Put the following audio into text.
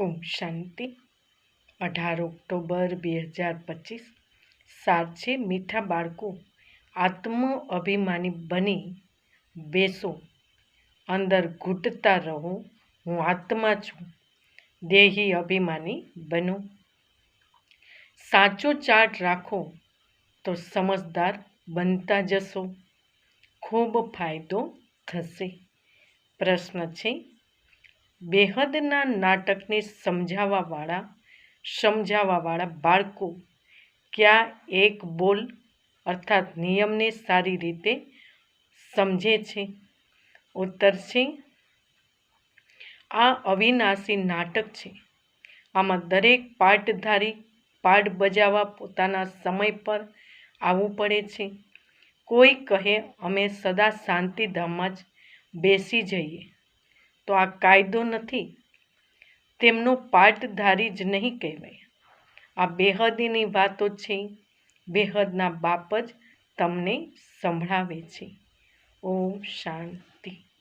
ઓમ શાંતિ 18 October 2025 સાર છે મીઠા બાળકો આત્મ અભિમાની બની બેસો અંદર ઘૂંટતા રહો હું આત્મા છું દેહી અભિમાની બનો સાચો ચાર્ટ રાખો તો સમજદાર બનતા જશો ખૂબ ફાયદો થશે પ્રશ્ન છે બેહદના નાટકને સમજાવવાવાળા બાળકો ક્યાં એક બોલ અર્થાત નિયમને સારી રીતે સમજે છે? ઉત્તર છે આ અવિનાશી નાટક છે. આમાં દરેક પાર્ટધારી પાર્ટ બજાવવા પોતાના સમય પર આવવું પડે છે. કોઈ કહે અમે સદા શાંતિધામમાં જ બેસી જઈએ તો આ કાયદો નથી. તેમનો પાર્ટધારી જ નહીં કહેવાય. આ બેહદીની વાતો છે. બેહદના બાપ જ તમને સંભળાવે છે. ઓમ શાંતિ.